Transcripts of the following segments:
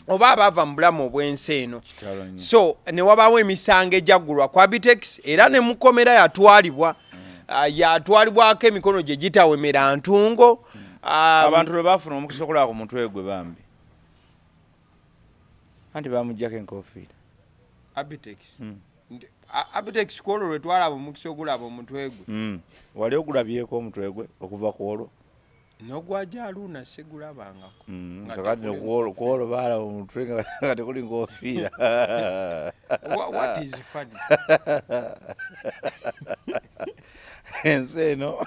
oba abava mu bulamu obwensi eno. So ne wabaawo emisango ejjaggulwa ku Abitex era ne mukomera yatwalibwako emikono gye gitawemera ntungo. Abantu lwe baafuna omukisa okulaba ku mutwe gwe bambi anti bamuggyako enkofiira. Abitex Abitex ku olwo lwe twalaba omukisa ogulaba omutwe gwe. Wali ogulabyeko omutwe gwe okuva ku olwo? N'ogwaja aluna segulabangako. Kakati ku olwo baalaba omutwe nga tekuli nkofiira. What is funny? Ensi eno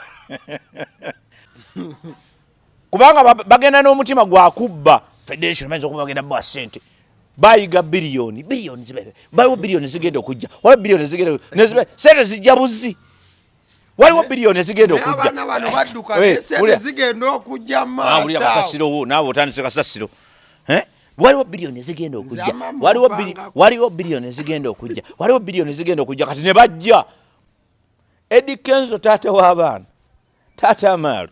kubanga bagenda n'omutima gwakubba federation mayinza okuba bagenda bwa ssente bayiga biliyoni zibe baliwo biliyoni zigenda okujja waliwo biliyoni zigenda sente zijja buzi waliwo biliyoni zigenda okujja abaana bano badduka sente zigenda okujja buli kasasiro naawe otandise kasasiro waliwo biliyoni zigenda okujja waliwo biliyoni zigenda okujja waliwo biliyoni zigenda okujja kati ne bajja. Eddy Kenzo taata w'abaana taata amaalu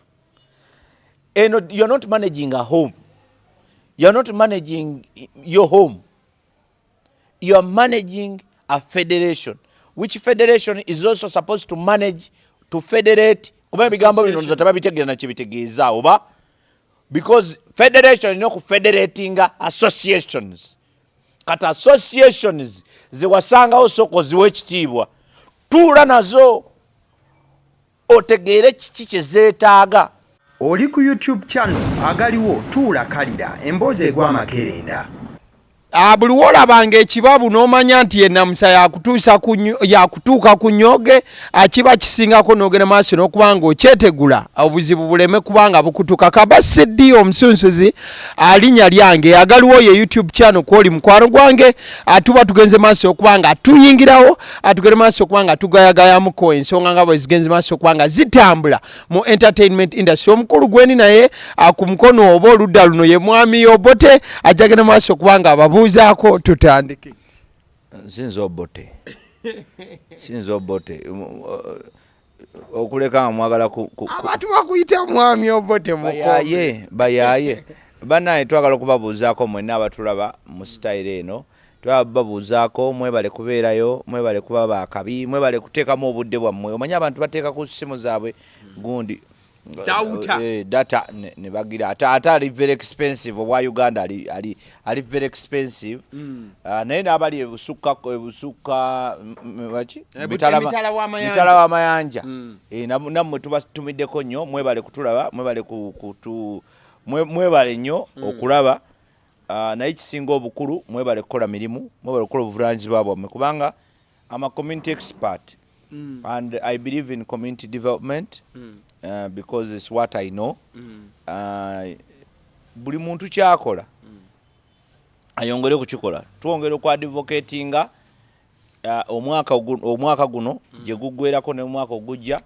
eno you're not managing a home. You're not managing your home. You're managing a federation, which federation is also supposed to manage, to federate. Kuba bigambo bino nzo tababitegera na kibitegeeza oba because federation ino ku federating associations. Kata associations ziwasangawo soko ziwe ekitiibwa. Tuula nazo otegeere kiki kye zeetaaga. Oli ku YouTube channel agaliwo tuula kalira emboozi egw'amakerenda. Buli wolabanga ekibabu n'omanya nti ye namusa yakutuuka ku nyoge kiba kisingako n'ogenda maaso n'okubanga okyetegula obuzibu buleme kubanga bukutuka. Kabasi Eddy omusunsuzi alinnya lyange agaliwo ye YouTube channel kwoli mukwano gwange atuba tugenze maaso okubanga tuyingirawo atugende maaso okubanga tugayagayamuko ensonga nga bwe zigenze maaso okubanga zitambula mu entertainment industry. Omukulu gweni naye ku mukono oba oludda luno ye Mwami Obote ajagenda maaso okubanga ababuuzaako tutandike. Sinzo Obote okuleka nga mwagala abantu bakuyita Mwami Obote bayaye banaye twagala okubabuuzaako mwenna abatulaba mu style eno twababuuzaako mwebale kubeerayo mwebale kuba bakabi mwebale kuteekamu obudde bwammwe. Omanyi abantu bateeka ku ssimu zaabwe gundi data ne bagira ate ali very expensive obwa Uganda ali very expensive. Naye n'abali ebusukka mitala w'amayanja nammwe tubatumiddeko nnyo mwebale kutulaba mwebale nnyo okulaba naye kisinga obukulu mwebale kukola mirimu mwebale kukola obuvunaanyizibwa bwammwe kubanga I'm a community expert and I believe in community development. Because it's what I know. Buli muntu kyakola ayongere kukikola twongere ku advocatinga omwaka guno gye guggwerako ne mwaka ogujja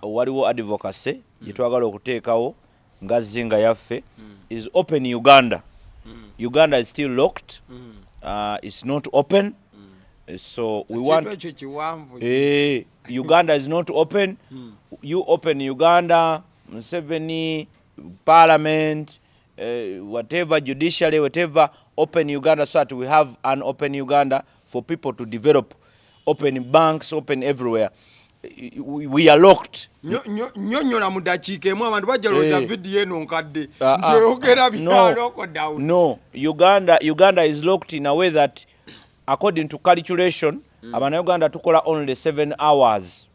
waliwo advocacy gye twagala okuteekawo nga zinga yaffe is open Uganda. Uganda is still locked. It's not open. So we want Uganda is not open. You open Uganda, Museveni, Parliament, whatever, judiciary, whatever, open Uganda so that we have an open Uganda for people to develop. Open banks, open everywhere. We are locked. Nyonyola mu dakiika emu abantu bajja looza video eno nkadde no, Uganda is locked in a way that according to calculation Uganda tukola only 7 hours.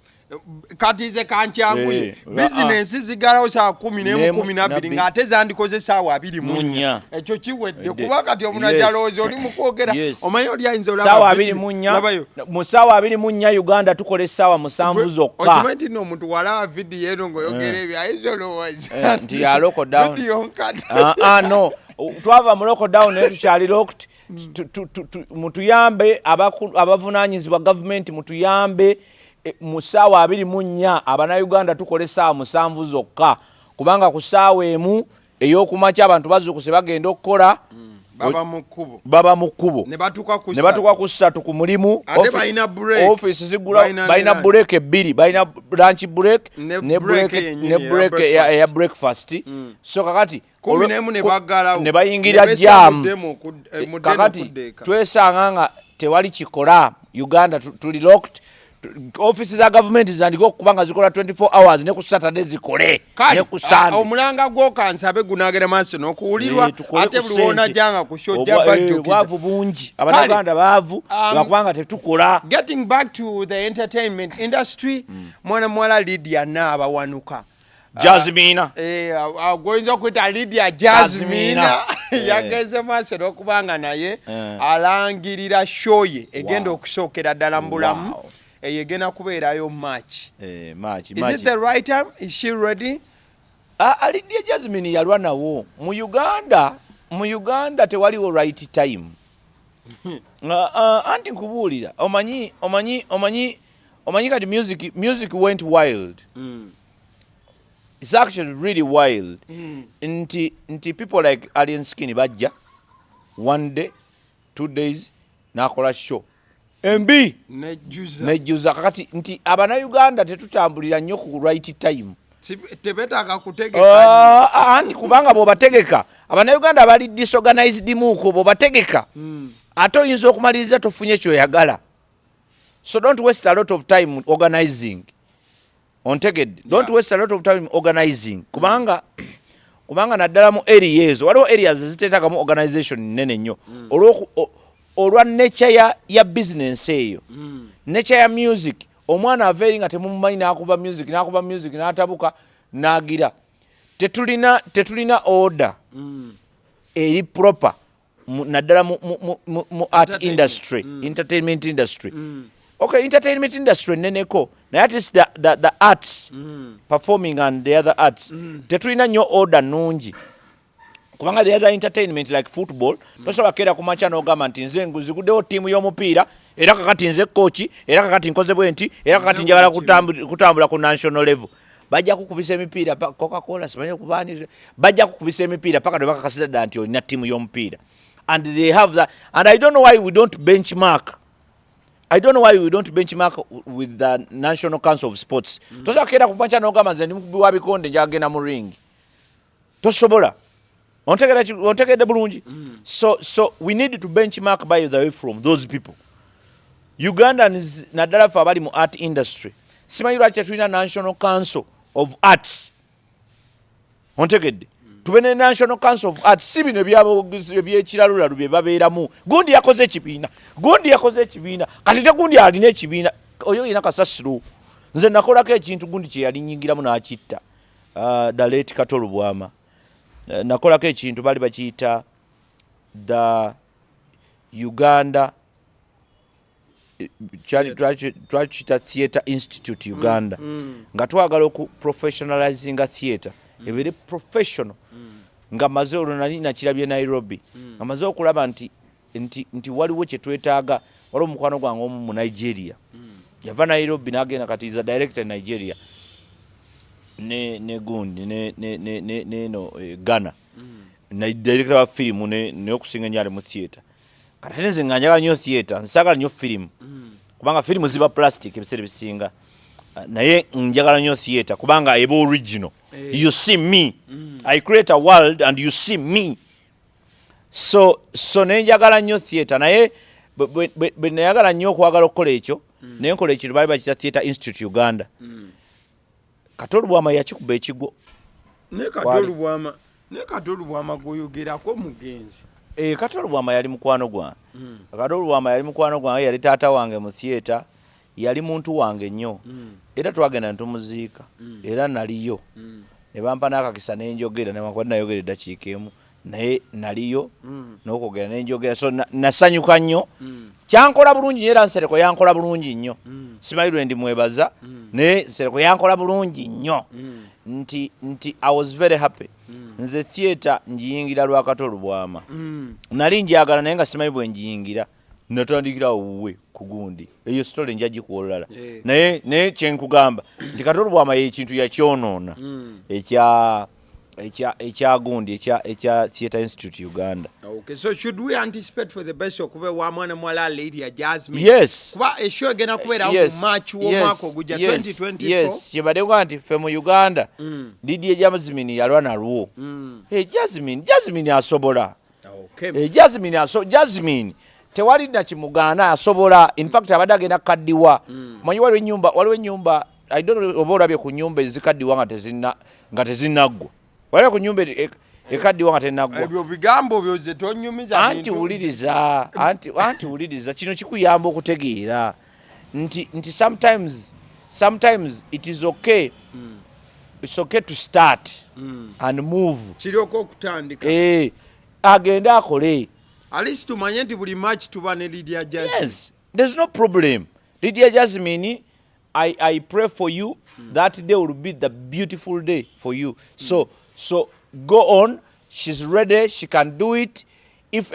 Kati ze kancyanguye business zigalawo saa 10:12 ng'ate zandikoze saawa 24. Ekyo kiwedde kuba kati omunajalozi oli mu kwogera omanyi oli ayinza olaba saawa 24 mu saawa 24 Uganda tukola saawa 7 zokka. Okimanyi nti omuntu walaba video eno ng'oyogera ebyo ayinza olowooza nti ya lockdown. Video nkati. No twava mu lockdown ne tukyali locked. Mutuyambe abavunaanyizibwa government mutuyambe mu ssaawa 24 Abannayuganda tukole ssaawa 7 zokka kubanga ku ssaawa emu ey'okumakya abantu bazzukuse bagenda okukola baba mu kkubo ne batuuka ku 3 ku mulimu ate balina break office zigula balina break 2 balina lunch break ne break ya breakfast so kakati 11 ne baggalawo ne bayingira jam kakati twesanga nga tewali kikola Uganda tuli locked offices za government zandiko kubanga zikola 24 hours ne ku Saturday zikole ne ku Sunday omulanga gwo kansabe gunagera maso nokuwulirwa ate buliwona janga kushojja bajjo bwavu bungi abaganda baavu bakubanga tetukola. Getting back to the entertainment industry mwana mwala Lydia naba wanuka Jasmina goyinza kwita Lydia Jasmina yageze maso nokubanga naye alangirira show ye egenda okusookera ddala mbulamu yegena kubeerayo match. Match. Is it the right time? Is she ready? Lydia Jasmine yalwa nawo mu Uganda tewaliwo right time. Anti nkubuulira omanyi kati music went wild. It's actually really wild. Nti people like Alien Skinny bajja 1 day 2 days nakola show MB nejuza kakati nti abana Uganda tetutambulira nnyo ku right time tebetaka kutegeka anti kubanga bobategeka abana Uganda bali disorganized muko bobategeka ate oyinza okumaliriza tofunye kyoyagala so don't waste a lot of time organizing don't waste a lot of time organizing kubanga naddala mu areas waliwo areas ziteetagamu organization nene nnyo olwa nature ya business eyo nature ya music omwana averi nga temumumanyi nakuba music n'atabuka nagira tetulina order eri proper naddala mu art industry entertainment industry okay entertainment industry neneko naye at least the arts performing and the other arts tetulina nnyo order nungi kubanga the other entertainment like football tosobola kera kumacha n'ogamba nti nze nguziguddewo ttiimu y'omupiira era kakati nze coach era kakati nkoze bwenti era kakati njagala kutambula ku national level bajja kukubisa emipiira Coca-Cola simanyi kubaani bajja kukubisa emipiira paka ne bakakasiza ddala nti olina ttiimu y'omupiira and they have that and I don't know why we don't benchmark with the National Council of Sports tosobola kera kumacha n'ogamba nze ndi mukubi wa bikonde njagenda mu ring tosobola ontegedde bulungi so we need to benchmark by the way from those people. Ugandans naddala fe abali mu art industry simanyi lwaki tulina National Council of Arts ontegedde tube ne National Council of Arts si bino ebyekiralulalu bye babeeramu gundi yakoze ekibiina kati te gundi alina ekibiina oyo yina kasasiro nze nakolako ekintu gundi kye yali nnyingiramu n'akitta the late Katolu Bwama nakolako ekintu bali bakiyita the Uganda twakiyita Theatre Institute Uganda nga twagala oku professionalizinga theatre ebere professional nga maze olwo nali nakirabye Nairobi nga maze okulaba nti waliwo kye twetaaga waliwo omukwano gwange omu mu Nigeria yava Nairobi n'agenda kati is a director in Nigeria ne gundi no Ghana na director wa film ne okusinga nyale mu theater kati nze nganja nnyo theater nsagala nnyo film kubanga film ziba plastic ebisere bisinga naye njagala nnyo theater kubanga ebo original you see me I create a world and you see me so nenjagala nnyo theater naye bwe nayagala nnyo okwagala okukola ekyo naye nkola ekintu bali bakita Theatre Institute Uganda Katolu Bwama yakikuba ekigo ne Katolu Bwama goyogerako mugenzi Katolu Bwama yali mukwano gwange Katolu Bwama yali mukwano gwange yali taata wange mu theater yali muntu wange nnyo era twagenda ntumuziika era naliyo ne bampa n'akakisa n'enjogera newankubadde nayogera eddakiika emu naye naliyo n'okwogera n'enjogera so nasanyuka nnyo kyankola bulungi nnyo era Nsereko yankola bulungi nnyo simanyi lwe ndi mwebaza naye Nsereko yankola bulungi nnyo nti I was very happy nze theater njiyingira lwa Katolu Bwama nali njagala naye nga simanyi bwe njiyingira natandikira wuwe kugundi eyo story njaji kuolala naye kyenkugamba nti Katolu Bwama ye kintu yakyonoona ekyagundi ekya Theatre Institute Uganda. Okay, so should we anticipate for the best okuba wa mwana mwala lady ya Jasmine? Yes. Kuba esho egena kubera mu March w'omwaka ogujja 2024. Yes, kyebadde nti ffe mu Uganda Lady ya Jasmine yalwa nalwo. Jasmine asobola. Okay. Jasmine tewali na kimugaana asobola. In fact abadde agenda kaddiwa. Manyi waliwo ennyumba I don't know oba olabye ku nyumba ezikaddiwa nga tezinnaggwa. Waliwo ku nyumba ekaddiwa nga tezinnaggwa. Ebyo bigambo byo ze tonyumiza bintu. Anti wuliriza kino kikuyamba okutegeera nti sometimes it is okay. It's okay to start and move. Kiroko okutandika. Agende akole. At least tumanye nti buli match tuba ne Lydia Jasmine. Yes, there's no problem. Lydia Jasmine, I pray for you that day will be the beautiful day for you. So go on. She's ready. She can do it. If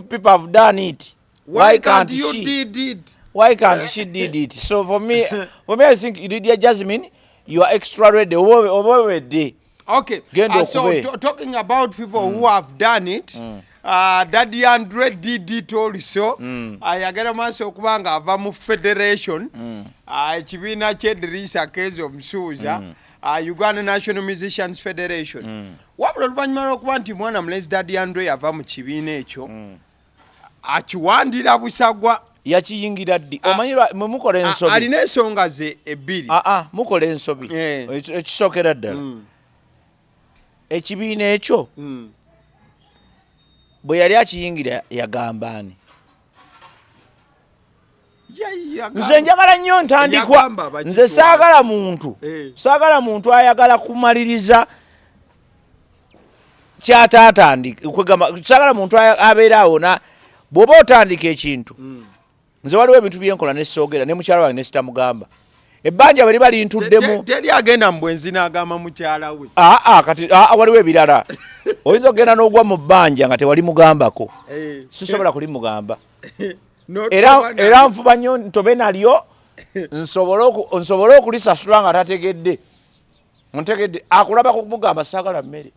people have done it, why can't you she? Did it? Why can't she did it? So for me, I think Lydia Jasmine, you are extra ready. Okay. So talking about people who have done it, Daddy Andre did it also. Ayagala maso okubanga ava mu federation. Ekibiina ky'Edrisa Kenzo Msuuza. Uganda National Musicians Federation. Wabula oluvannyuma lw'okuba nti mwana mulezi Daddy Andre yava mu kibiina ekyo. Akiwandira busagwa. Yakiyingira ddi omanyi mukola ensobi alina ensonga ze ebbiri mukola ensobi ekisookera ddala ekibiina ekyo bwe yali akiyingira yagamba ani nze njagala nnyo ntandikwa nze saagala muntu ayagala kumaliriza kyataatandika saagala muntu abeeraawo bw'oba otandika ekintu nze waliwo ebintu byenkola nesoogera ne mukyala wange nesitamugamba ebbanja bali balintuddemu teri agenda mu bwenzi n'agamba mukyala we kati waliwo ebirala oyinza okugenda n'ogwa mu bbanja nga tewali mugambako sisobola kulimugamba era nfuba nnyo ntobe nalyo nsobole okulisasula nga tategedde ntegedde akulaba kumugamba saagala mmere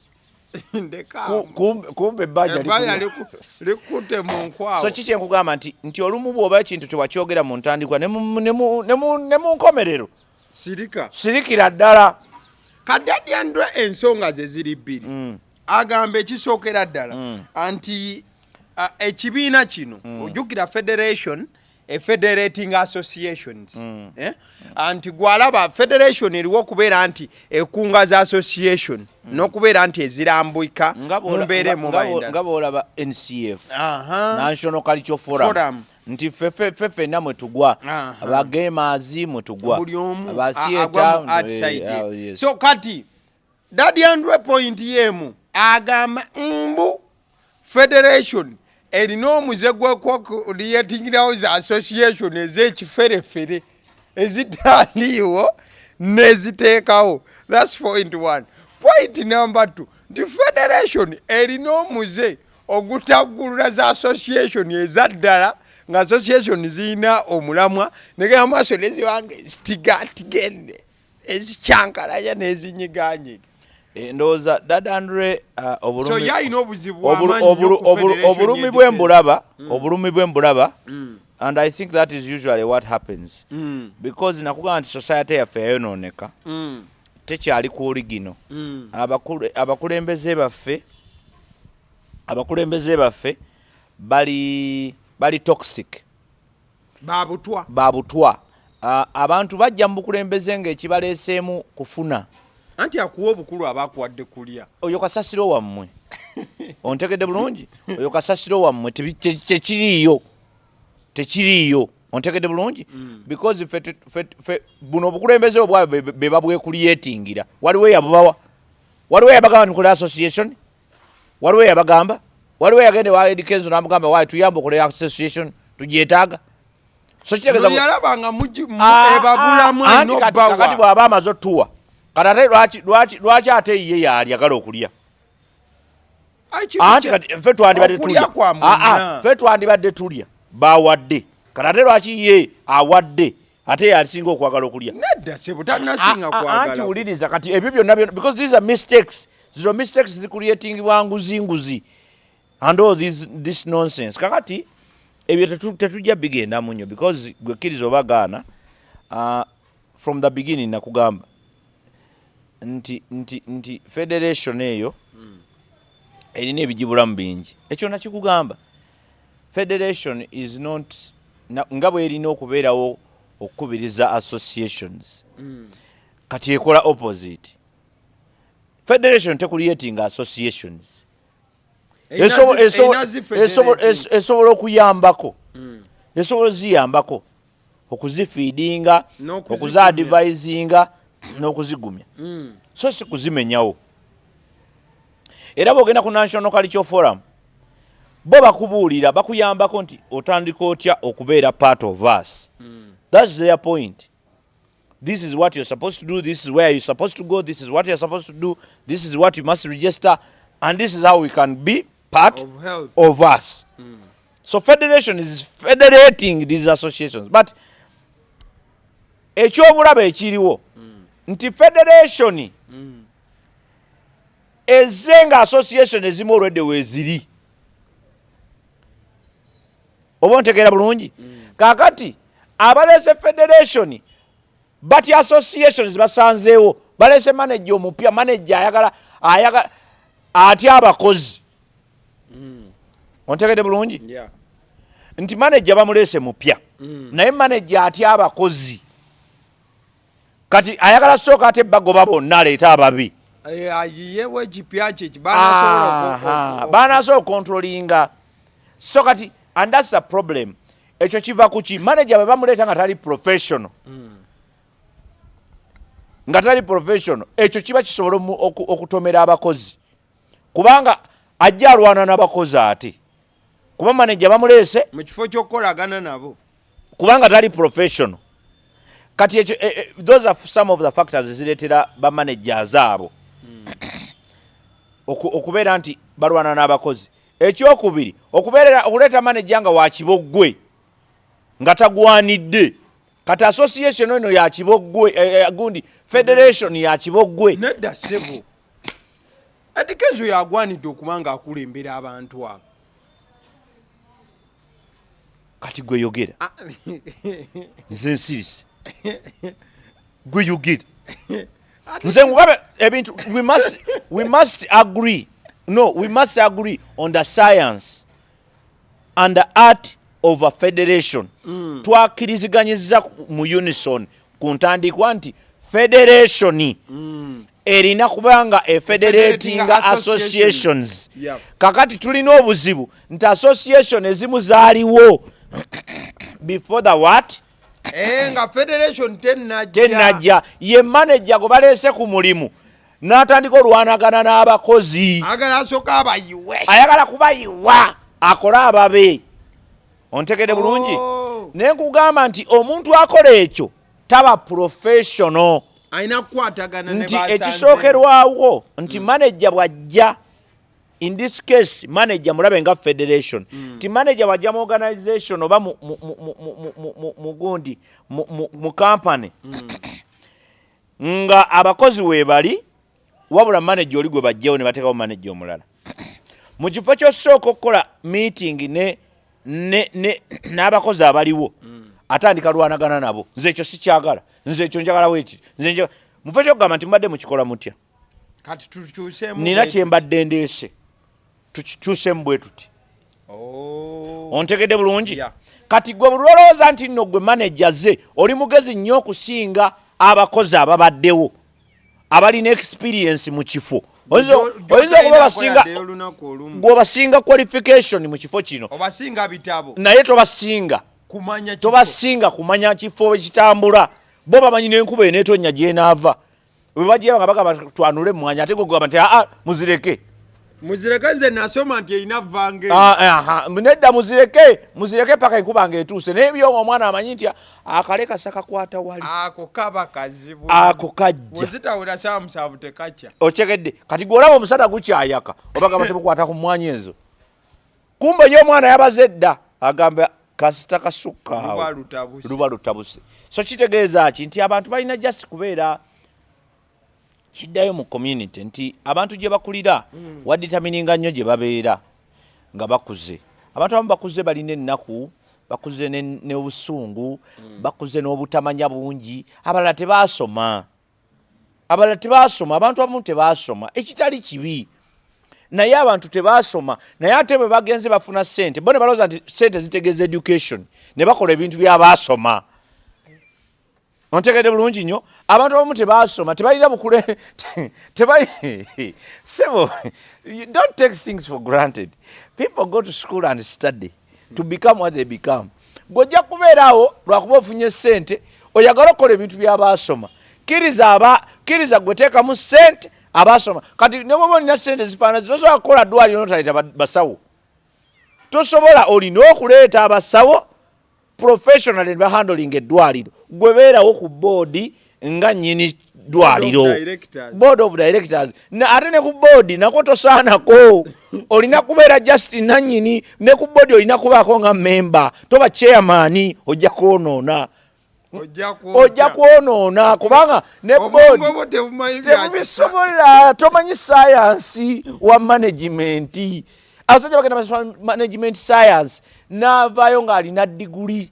kumbe ebbanja likute mu nkwawo. So kiki enkugamba nti olumu bw'oba ekintu tewakyogera mu ntandikwa ne mu nkomerero sirikira ddala. Kadaddy Andre ensonga ze ziri bbiri. Agamba ekisookera ddala anti ekibiina kino ojjukira federation federating associations anti gwalaba federation eriwo okubeera nti ekungaza association n'okubeera nti ezirambwika mumbeere mu bayinda nga boolaba NCF National Cultural Forum nti ffenna mwe tugwa abagamers mwe tugwa abasieta. So kati Daddy Andre point yemu agamba mbu federation erina omuze gw'okuliyetingirawo za association ez'ekiferefere ezitaliiwo neziteekawo. That's point one. Point number two, the federation erina omuze ogutaggulula za association ezaddala nga association zirina omulamwa negera maaso neziwange ezitigatigende ezikyankalanya n'ezinyiganyiga. Ndowooza Daddy Andre so yalina obuzibu obulumi bwembulaba and I think that is usually what happens because nakugamba nti society yaffe yayonooneka tekyali ku oligino. abakulembeze baffe bali toxic babutwa abantu bajja mu bukulembeze ng'ekibaleeseemu kufuna anti akuwa obukulu abakuwadde kulya oyo kasasiro wammwe ontegedde bulungi oyo kasasiro wammwe tekiriiyo ontegedde bulungi because buno obukulembeze obwabwe be babwekuliyetingira waliwo yabubawa waliwo yabagamba nikola association waliwo yabagamba waliwo yagende wa Eddy Kenzo n'amugamba waayi tuyamba okola association tugyetaaga so kitegeeza yalabanga ebabulamu kati bw'aba amaze otuwa kati lwaki ate ye yayagala okulya anti kati ffe twandibadde tulya bawadde kati ate lwaki ye awadde ate yasinga okwagala okulya nedda sebutanasinga kwagala anti wuliriza kati ebyo byonna because these are mistakes zero mistakes zicreating nguzi and all this nonsense. Kakati ebyo tetujja bigenda munyo because gwe kkiriza obagaana from the beginning nakugamba nti federation eyo erina ebijibulamu bingi. Ekyo nakikugamba federation is not nga bwe erina okubeerawo okukubiriza associations kati ekola opposite. Federation tecreating associations esobola okuyambako esobola ziyambako okuzifeedinga okuzaadvisinga n'okuzigumya so si kuzimenyawo. Era bw'ogenda ku National Cultural Forum bo bakubuulira bakuyambako nti otandika otya okubeera part of us. That's their point. This is what you're supposed to do, this is where you're supposed to go, this is what you're supposed to do, this is what you must register, and this is how we can be part of us. So federation is federating these associations. But ekyobulabe ekiriwo nti federation ezenga association ezimu already weziri. Oba ontegeera bulungi? Kakati abalese federation but associations basanzeewo balese manager omupya, manager ayagala atya abakozi. Ontegedde bulungi? Yeah. Nti manager bamulese mupya naye manager atya abakozi kati ayagala sooka ate bagoba bonna aleeta ababi. Ayiyewo ekipya kye banasobola controllinga. So kati and that's the problem. Ekyo kiva kuki manager bwe bamuleeta nga tali professional. Nga tali professional ekyo kiba kisobola okutomera abakozi kubanga ajja alwana n'abakozi ate kuba manager bamuleese mu kifo ky'okukolagana nabo kubanga tali professional. Kati ekyo those are some of the factors zireetera ba managers abo okubeera nti balwana n'abakozi. Ekyokubiri okuleeta manager nga wa kiboggwe nga tagwanidde. Kati association eno ya kiboggwe gundi federation ya kiboggwe nedda sebo. Eddy Kenzo yagwanidde okubanga akulembera abantu abo. Kati gwe yogera nze nsirisi gwe yogera nze ngugabe ebintu we must agree. No, we must agree on the science and the art of a federation. Twakiriziganyiza mu unison ku ntandikwa nti federation erina kubanga federating associations. Yep. Kakati tulina obuzibu nti association ezimu zaaliwo before the what? Nga federation tenajja ye manager go balese ku mulimu n'atandika olwanagana n'abakozi ayagala kubayiwa akola ababe. Ontegedde bulungi? Naye nkugamba nti omuntu akola ekyo taba professional. Ayina kukwatagana ne nti ekisookerwawo nti manager bwajja in this case manager mulabe nga federation nti manager bwajja mu organization oba mugundi mu company nga abakozi weebali wabula manager oli gwe bajjawo ne bateekawo manager omulala mu kifo ky'osooka okukola meeting n'abakozi abaliwo atandika lwanagana nabo. Nze ekyo sikyagala, nze ekyo njagala weeki, nze mufo kyokugamba nti mbadde mukikola mutya kati tukyuseemu nina kye mbadde ndeese tukikyuseemu bwe tuti. Ontegedde bulungi? Kati gwe bulowooza nti nno gwe manager ze oli mugezi nnyo okusinga abakozi ababaddewo abalina experience mu kifo. Oyinza okuba gweobasinga qualification mu kifo kino obasinga bitabo naye tobasinga kumanya kifo ekitambula. Bo bamanyi n'enkuba eneetonnya gyenaava bwe bagyeba nga bagamba twanule mwanya ate gwe gamba nti muzireke nze nasoma nti erina vange nedda muzireke paka enkuba nga etuuse naye byonga omwana amanyi nti akale kasa kakwata wali ako kaba kazibu ako kajja wezitawula saa musanvu tekakya. Okyegedde kati gwolaba omusana gukyayaka obagamba tebukwata ku mmwanyi ezo kumbe nyo omwana yabaze dda agamba kasita kasukka luba lutabuse. So kitegeeza ki nti abantu balina just kubeera kiddayo mu community nti abantu gye bakulira waditamininga nnyo gye babeera nga bakuze. Abantu abamu bakuze balina ennaku, bakuze n'obusungu, bakuze n'obutamanya bungi, abalala tebaasoma. Abantu abamu tebaasoma, ekitali kibi. Naye abantu tebaasoma, naye ate bwe bagenze bafuna ssente, bo ne balowooza nti ssente zitegeeza education, ne bakola ebintu by'abaasoma. Ontegedde bulungi nnyo, abantu abamu tebaasoma, tebalina bukule, Sebo, you don't take things for granted. People go to school and study to become what they become. Bw'ojja kubeeraawo lwakuba ofunye ssente, oyagala okukola ebintu by'abaasoma. Kkiriza gwe teekamu ssente abaasoma. Kati ne bw'oba olina ssente zifaanana, tosobola kukola ddwaliro n'otaleeta basawo. Tosobola, olina okuleeta abasawo professional ne bahandling eddwaliro. Gwe beerawo ku boodi nga nnyini ddwaliro. Board of directors. Ate ne ku boodi nako tosaanako. Olina kubeera just nannyini, ne ku boodi olina kubaako nga member. Toba chairman, ojja kwonoona. Ojja kwonoona kubanga ne boodi tebubisobola, tomanyi science wa management. Abasajja bagenda management science n'avaayo ng'alina diguli,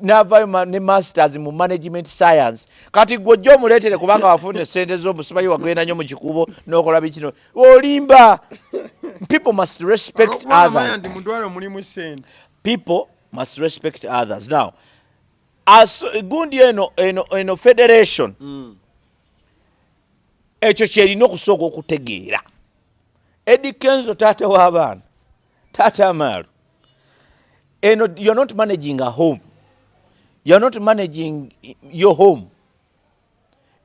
n'avaayo ne masters mu management science. Kati gw'ojja omuleetere kubanga wafunye ssente z'omusimayi wagenda nnyo mu kikubo n'okola bikino. Olimba. People must respect others. People must respect others. Now, as gundi eno federation, ekyo kyerina okusooka okutegeera. Eddy Kenzo taata w'abaana, taata Amalu. You're not managing a home. You're not managing your home.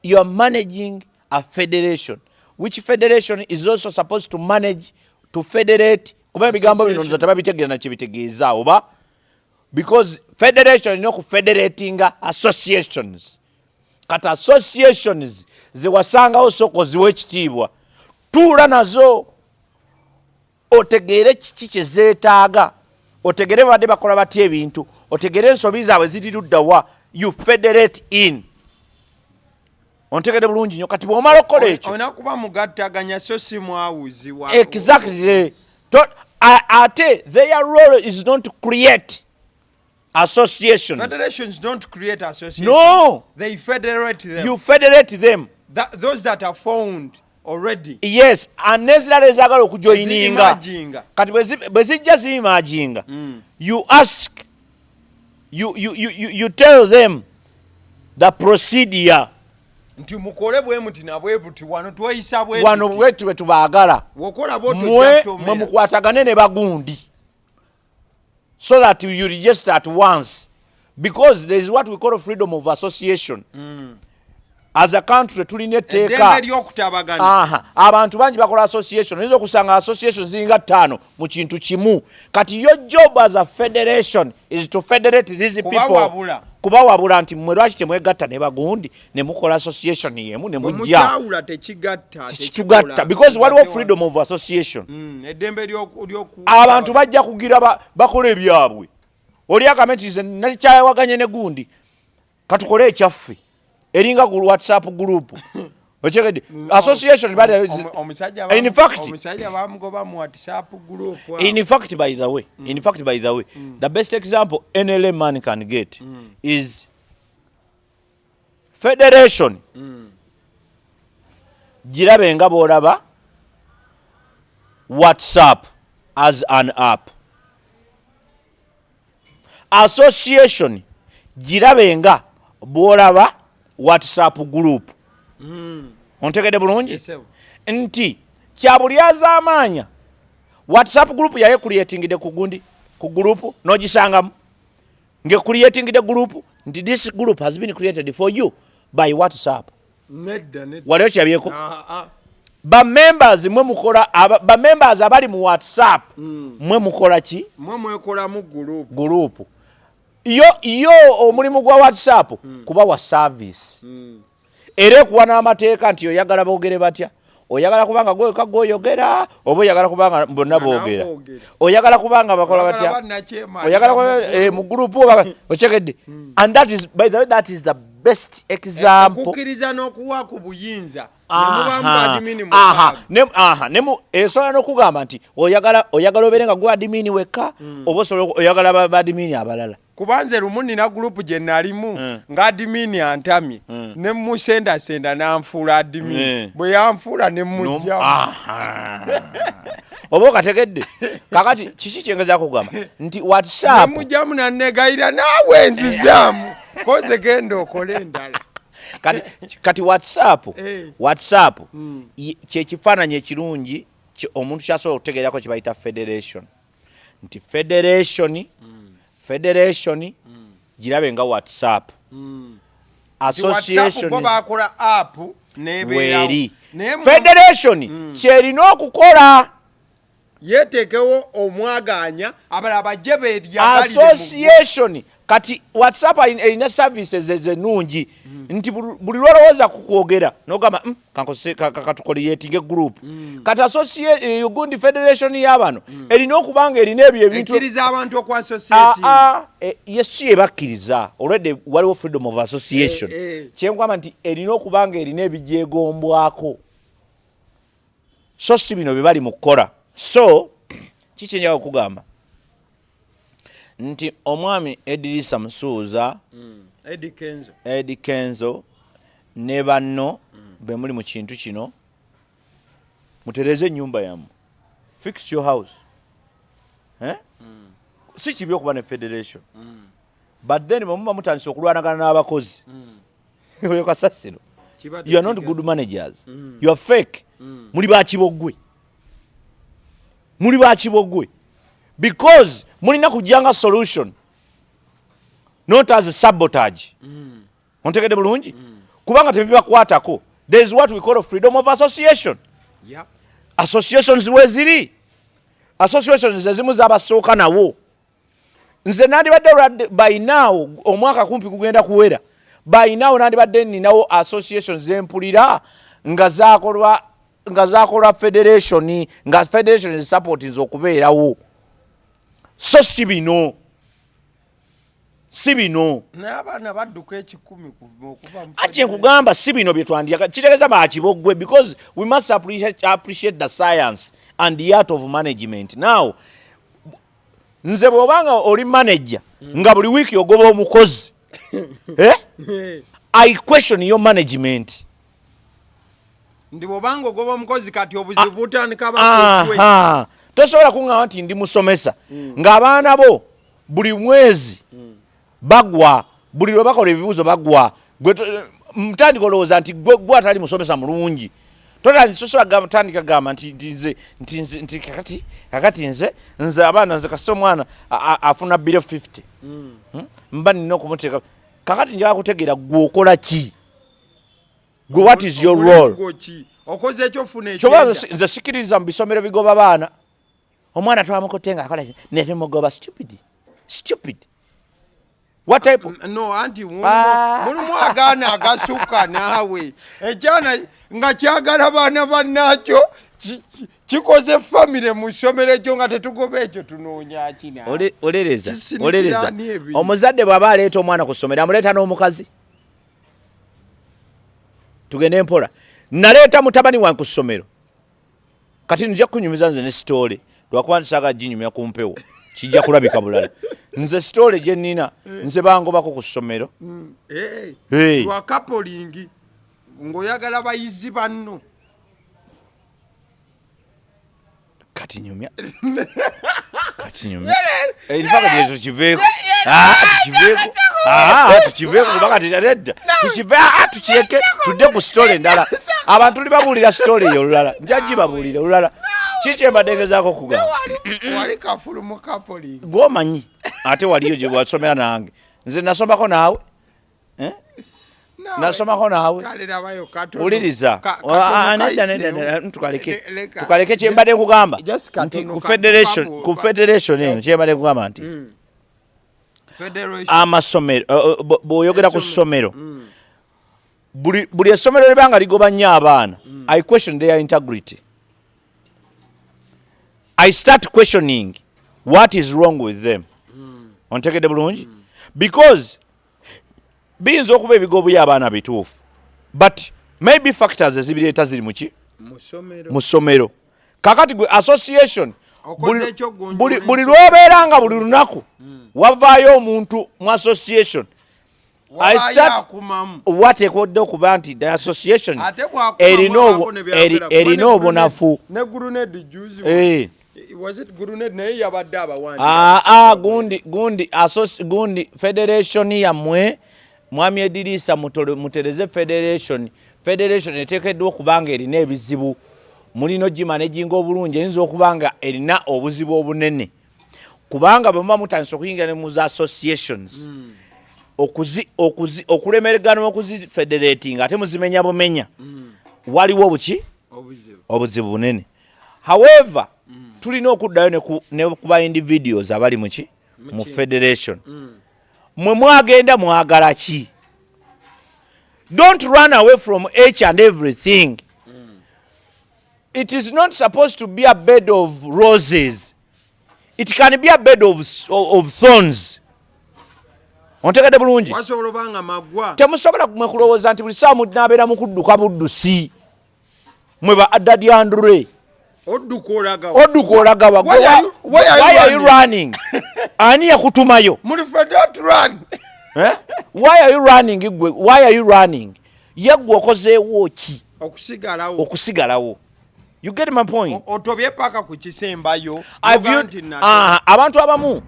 You're managing a federation. Which federation is also supposed to manage, to federate. Kuba ebigambo bino nzo tababitegeera na kibitegeeza oba. Because federation ino ku federating associations. Kata associations ziwasangawo soko ziwe ekitiibwa. Tuula nazo. Otegere kiki kye zeetaaga, otegere badde bakola batya ebintu, otegere ensobi zaabwe ziri ludda wa, you federate in. Ontegere bulungi nnyo. Kati bw'omala okukola ekyo olina kuba mugattaganya so si mwawuziwa. Exactly. Ate their role is not to create associations. Federations don't create associations. No. They federate them. You federate them. Those that are found already. Yes, and nezirala ezagala okujoininga. Kati bwe zijja zimaging. You ask, you tell them the procedure. Nti mukole bwe muti na bwe buti wano tweyisa bwe. Wano bwetu bwe tubaagala. Wokola boto jatto. Mwe mukwatagane ne bagundi. So that you register at once. Because there is what we call freedom of association. As a country tulina etteeka. Abantu bangi bakola association. Oyinza okusanga association ziringa 5 mu kintu kimu. Kati your job as a federation is to federate these people. Kubawabula nti mmwe lwaki temwegatta ne bagundi ne mukola association yemu ne mujja. Mutawula tekigatta. Because waliwo freedom of association. Eddembe lyoku. Abantu bajja kugira bakola ebyabwe. Oli akametize nakyawaganye ne gundi. Katukole ekyaffe. Eringa ku WhatsApp group. Ochegede association by the in fact omusajja bamugoba mu WhatsApp group. In fact by the way, the best example any layman can get is federation. Girabe nga bolaba WhatsApp as an app. Association girabe nga bolaba WhatsApp group. Ontegede bulungi? Yes, nti kyabulyaza amaanya WhatsApp group yaye creating de kugundi ku group nogisangamu nge creating the group nti this group has been created for you by WhatsApp. Nedda. Waliyo kyabyeko. Ba members mwe mukola ba members abali mu WhatsApp mwe mukola ki? Mwe mwekola mu group. Iyo omulimu gwa WhatsApp kuba wa service. Ere kuwa n'amateeka nti oyagala boogere batya. Oyagala kubanga gwe kagoyogera oba oyagala kubanga bonna boogera. Oyagala kubanga bakola batya. Oyagala mu group ochegedde. And that is by the way that is the best example kukiriza n'okuwa ku buyinza esobola n'okugamba nti oyagala obeere nga gwe adimini wekka oba oyagala badimini abalala kubanze lumu nina gurupu gye nalimu nga adimini antamye ne musendasenda n'anfuula adimini bwe yanfuula ne mujjamu oba okategedde kakati kiki kyengezaako kugamba nti whatsapp mujjamu nanegayira naawe nzizaamu koze genda okole endala kati whatsapp kyekifaananyi ekirungi omuntu kyasobola okutegeerako kye bayita federation nti federation girabe nga whatsapp association bo bakola app nebeeri federation kyerina okukola yetekewo omwaganya abalala bajje beerya association kati whatsapp erina services ennungi nti buli lwolowooza kukwogera nogamba katukoleyetinga group kati gundi federation y'abano erina okubanga erina ebyo ebintu ekkiriza abantu okwassociate yesu yebakkiriza olwedde waliwo freedom of association kyenkwamba nti erina okubanga erina ebijegombwako so si bino bye bali mu kukola so kikyenjaga okugamba nti omwami Eddy Musuuza Eddy Kenzo ne banno be muli mu kintu kino mutereze ennyumba yammwe fix your house si kibi okuba ne federation but then bwemuba mutandise okulwanagana n'abakozi oyo kasasiro you are not good managers you are fake muli bakibogwe because mulina kujjanga solution not as a sabotage ontegedde bulungi kubanga tebibakwatako there is what we call freedom of association associations weziri associations ezimu zabasooka nawo nze nandibadde by now omwaka kumpi kugenda kuwera by now nandibadde ninawo associations zempulira nga zakolwa federation nga federation supportings okubeerawo so si bino n'abaana badduka 10 okuva mu ati nkugamba si bino bye twandiyaka kitegeeza bakibogwe because we must appreciate the science and the art of management now nze bw'obanga oli manager nga buli wiiki ogoba omukozi I question your management ndi bw'obanga ogoba omukozi kati obuzibu butandika bakwe tosobola kuŋŋamba nti ndi musomesa ng'abaana bo buli mwezi bagwa buli lwe bakola ebibuuzo bagwa mutandika olowooza nti gwe atali musomesa mulungi tosobola tandika gamba nti kakati nze abaana nze kasita omwana afuna biro 50 mba nina okumuteeka kakati njala kutegeera gwe okola ki gwe what is your role okoze ekyo ofuna nze sikiririza mu bisomero bigoba baana omwana twamukotte nga akola netemugoba stupid what type no anti mulimu agaana agasuka naawe ekyana nga kyagala baana bannakyo kikoze famire mu ssomero ekyo nga tetugoba ekyo tunoonya kina olereza omuzadde bw'aba aleeta omwana ku ssomero amuleeta n'omukazi tugende mpola naleeta mutabani wange ku ssomero kati nja kunyumiza nze ne sitoole lwakuba ntisaagala ginyumya ku mpewo kijja kulabika bulala nze sitoole gye nnina nze bangobako ku ssomero lwa kapolingi ng'oyagala bayizi banno kati nyumya erifaka gye tukiveeko kubanga tetadda tukireke tudde ku sitole endala abantu libabuulira sitole eyo olulala njagibabuulira olulala kikyembadde ngezaako okugamba wali kafulu mu kapolingi gwomanyi ate waliyo gye wasomera nange nze nasomako naawe uliriza tukaleke kyembadde nkugamba nti ku federation eno kyembadde nkugamba nti amasomero bw'oyogera ku ssomero buli essomero libanga ligoba nnyo abaana I question their integrity. I start questioning what is wrong with them. Ontegedde bulungi because biyinza okuba ebigobo by'abaana bituufu but maybe factors ezibireeta ziri muki mu ssomero kakati gwe association buli lwobeera nga buli lunaku wavaayo omuntu mu association wateekwa odde okuba nti the association erina obunafu gundi federation yammwe mwami Eddy mutereze federation eteekeddwa okuba nga erina ebizibu mulina ogimanaginga obulungi eyinza okuba nga erina obuzibu obunene kubanga bwe muba mutandisa okuyingira ne mu associations okulemeragana okuzifederating ate muzimenya bumenya waliwo obuzibu bunene. However tulina okuddayo ne kuba individuals abali mu federation mwe mwagenda mwagala ki. Don't run away from each and everything. It is not supposed to be a bed of roses. It can be a bed of thorns. Ontegedde bulungi. Temusobola mwe kulowooza nti buli saa munabeera mu kudduka buddusi mwe ba Daddy Andre. Odduka olaga why are you running? Ani yakutumayo? Why are you running? Why are you running? Yegwe okozeewo ki? Okusigalawo. You get my point? Otobye paka ku kisembayo. Abantu abamu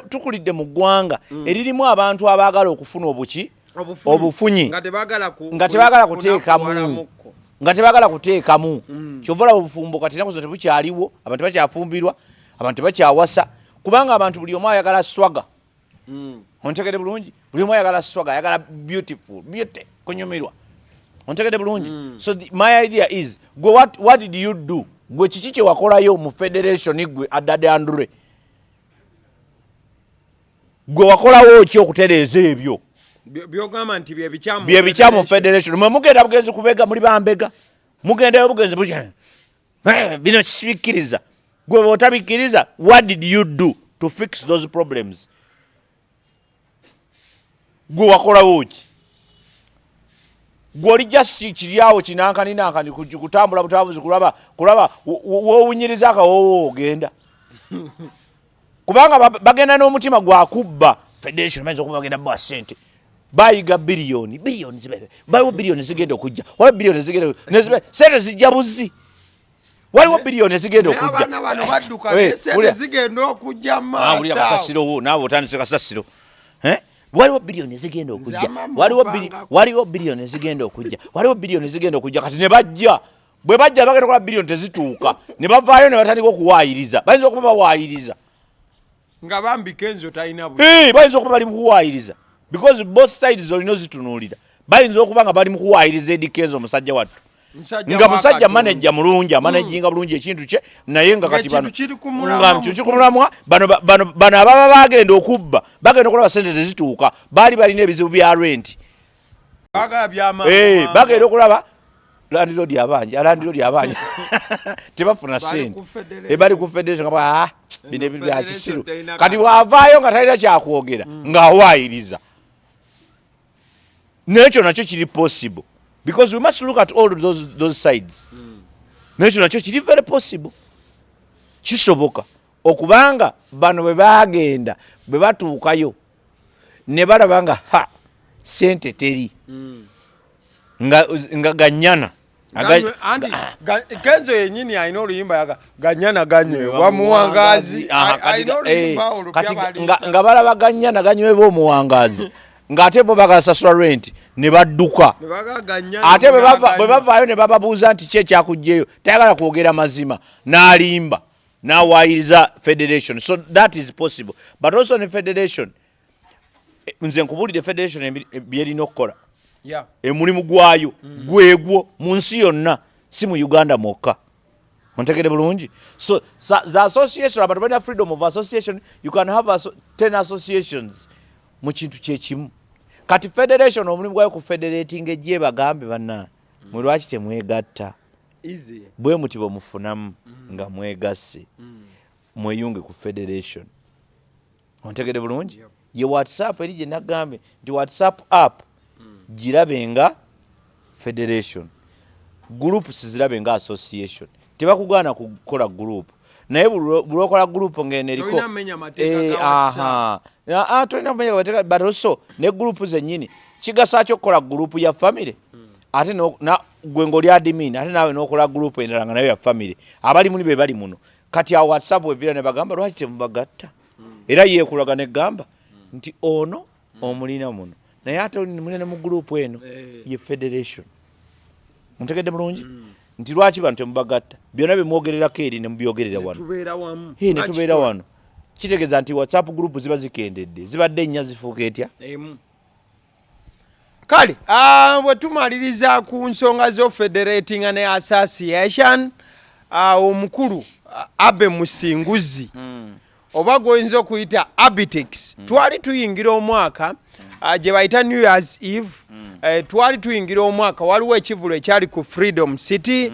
tukulidde mu ggwanga eririmu abantu abaagala okufuna obufunyi nga tebagala kuteekamu kyovola obufumbo kati nakuzo tebukyaliwo abantu bakyafumbirwa abantu tebakyawasa kubanga abantu buli omu ayagala swaga. Ontegedde bulungi buli omu ayagala swaga ayagala beauty kunyumirwa. Ontegedde bulungi. So my idea is what did you do? Gwe kiki kye wakolayo mu federation gwe Daddy Andre? Gwe wakolawo ki okutereeza ebyo? Byogamba nti bye bikyamu federation. Mwe mugenda bugenzi kubega muri bambega. Mugendayo bugenzi buja. Bino kisibikkiriza. Gwe botabikkiriza, what did you do to fix those problems? Gwe wakolawo ki? Gwoli just kiryawo kinankani kutambula butabuzi kulaba woowunyiriza akawowo ogenda. Kubanga bagenda n'omutima gwakubba federation mayinza okuba bagenda bwa ssente bayiga biliyoni bayiwo biliyoni zigenda okujja waliwo biliyoni zigenda sente zijja buzi waliwo biliyoni zigenda okujja abaana bano badduka sente zigenda okujja wulira kasasiro naawe otandise kasasiro waliwo biliyoni zigenda okujja waliwo biliyoni zigenda okujja kati ne bajja bwe bajja bagenda kola biliyoni tezituuka ne bavaayo ne batandika okuwaayiriza bayinza okuba bawaayiriza nga bambi Kenzo talina bayinza okuba bali mu kuwaayiriza because both sides olina ozitunuulira bayinza okuba nga bali mu kuwaayiriza Eddy Kenzo omusajja wattu nga musajja manager mulungi amanaginga bulungi ekintu kye naye nga kati bano kiri ku mulamwa bano ababa bagenda okubba bagenda okulaba sente tezituuka baali balina ebizibu bya rent bagenda okulaba landlord abanja tebafuna sente bali ku federation nga bino ebintu bya kisiru kati wavaayo nga talina kyakwogera ng'awaayiriza nekyo nakyo kiri possible because we must look at all those sides. Nekyo nakyo kiri very possible kisoboka okubanga bano bwe bagenda bwe batuukayo ne balaba nga sente teri nga ganyana Kenzo yenyini alina oluyimba yaga ganyana ganywewa muwangazi alina oluyimba nga balaba ganyana ganywewa omuwangazi ng'ate bo bagasasula rent ne badduka ate bwe bavaayo ne bababuuza nti ki ekyakugjeyo tayagala kwogera mazima n'alimba n'awaayiriza federation. So that is possible but also ne federation nze nkubulidde federation byerina okukola emulimu gwayo gwegwo mu nsi yonna si mu Uganda mwokka. Ontegedde bulungi. So the association abantu balina freedom of association. You can have 10 associations mu kintu kyekimu. Kati federation omulimu gwayo ku federating ejje bagambe banna mwe lwaki temwegatta bwe muti bwemufunamu nga mwegasse mweyunge ku federation. Ontegedde bulungi. ye WhatsApp eri gye nagambe nti WhatsApp app girabenga federation, groups zirabenga association. Tebakugaana kukola group naye bulokola group ngene eriko toina menya mateeka ga toina menya mateeka, but also ne group zennyini kigasa kyo kukola group ya family ate na gwengo lya admin ate nawe nokola group endala nga nayo ya family abali muli be bali muno kati ya WhatsApp wevira ne bagamba lwaki temubagatta era yeekulaga ne gamba nti ono omulina muno naye ate mulina mu group eno ye federation. Ntegedde bulungi nti lwaki bantu temubagatta byonna bemwogererako eri ne mubyogerera wano ne tubeera wano kitegeeza nti WhatsApp group ziba zikendedde zibadde nnya zifuuka etya kale bwe tumaliriza ku nsonga zo federating ne association omukulu Abe Musinguzi oba goyinza okuyita Abitex twali tuyingira omwaka gye bayita New Year's Eve twali tuyingira omwaka waliwo ekivulo ekyali ku Freedom City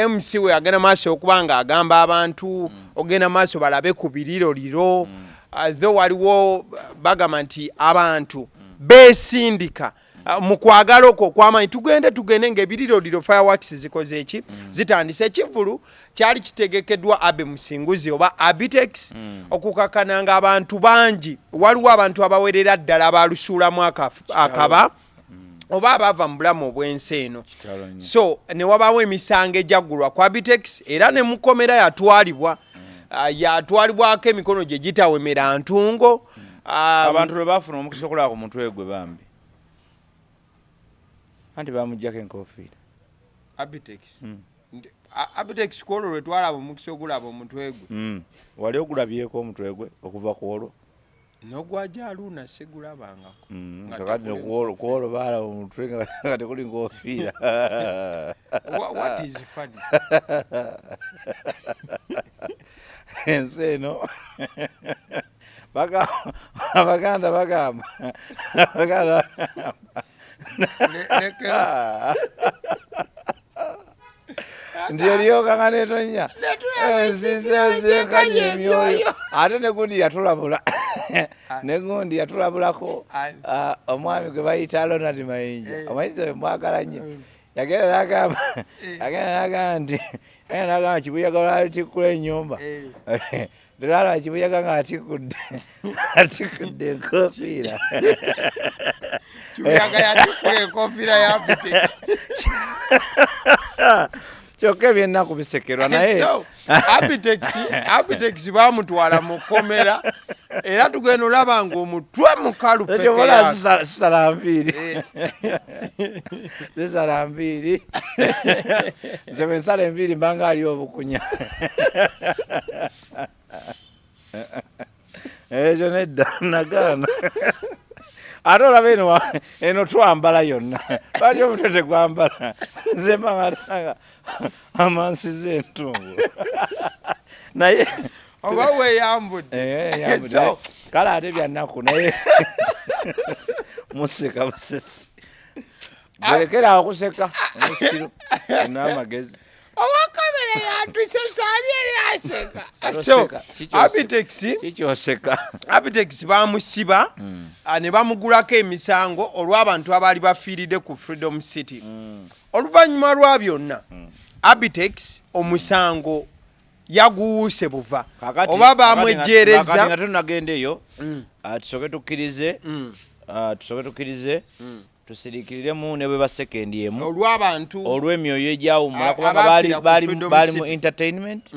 MC we agenda maaso okubanga agamba abantu ogenda maaso balabe ku biriroliro zo waliwo bagamba nti abantu besindika mu kwagala okwo kw'amanyi tugende ng'ebiriroliro fireworks zikoze eki zitandise ekivulu kyali kitegekeddwa Abe Musinguzi oba Abitex okukakana nga abantu bangi waliwo abantu abawerera ddala abalusuulamu akaba oba abava mu bulamu obw'ensi eno so ne wabaawo emisango ejaggulwa ku Abitex era ne mukomera yatwalibwako emikono gye gitawemera ntungo abantu lwe bafuna omukisa okulaba ku mutwe gwe bambi anti bamuggyako enkofiira Abitex kwolwo lwe twalaba omukisa ogulaba omutwe gwe wali ogulabyeko omutwe gwe okuva ku olwo n'ogwaja aluuna sigulabangako kakati kuolwo baalaba omutwe nga tekuli nkofiira what is funny ensi eno abaganda bagamba nti eryoka netonya ensisenkanye emyoyo ate negundi yatulabula negundi yatulabulako omwami gwe bayita Ronald Mayinja Mayinja we mwagala nnyo yagenda nagamba nti kibuyaga lwatikkula ennyumba lwalaba kibuyaga nga atikudde enkofiira kibuyaga yatikkula enkofiira ya Abitex kyokka ebyennaku bisekerwa naye Abitex bamutwala mu kkomera era tugenda olaba nga omutwe mukalu sisala nviiri nze bwe nsala enviiri mbanga ali obukunya ekyo nedda nagaana ate olaba eno twambala yonna lwaki omutwe tegwambala nze mbamatanga amansiza entungu naye oba weeyambudde kale ate byannaku naye museka musesi gwekera okuseka omusiru n'amagezi owakamera yatuse saali eri aseka Abitex bamusiba ne bamugulako emisango olw'abantu abaali bafiiridde ku Freedom City oluvannyuma lwa byonna Abitex omusango yaguwuse buva oba bamwejjeereza nga tunagenda eyo tusooke tukkirize tusiriikiremu ne bwe basekendi emu olw'abantu olw'emyoyo egyawumula kubanga baali mu entertainment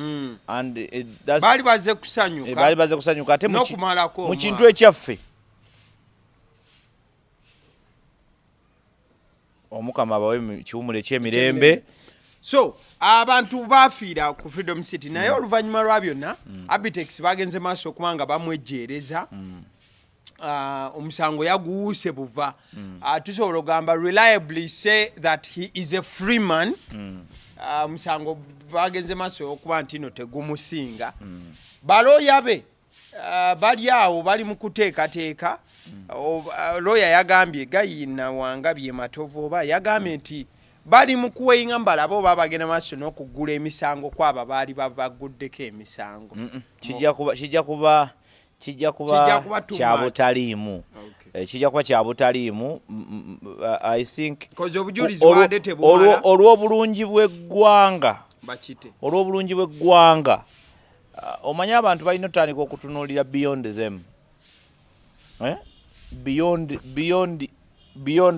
and baali baze kusanyuka ate mu kintu ekyaffe omukama abawe kiwumula ekyemirembe so abantu bafiira ku Freedom City naye oluvannyuma lwa byonna Abitex bagenze maaso okuba nga bamwejjeereza omusango yaguwuse buva tusobola ogamba reliably say that he is a free man omusango bagenze maaso okuba nti no tegumusinga balooya be bali awo bali mu kuteekateeka looya yagambye Gayina Wangabye Matovu oba yagambye nti bali mu kuweyinga mbala bo babagenda maaso n'okugula emisango kwabo baali baguddeko emisango kijja kuba kya butaliimu. Kijja kuba kya butaliimu. I think olw'obulungi bw'eggwanga omanyi abantu balina otandika okutunuulira beyond them, beyond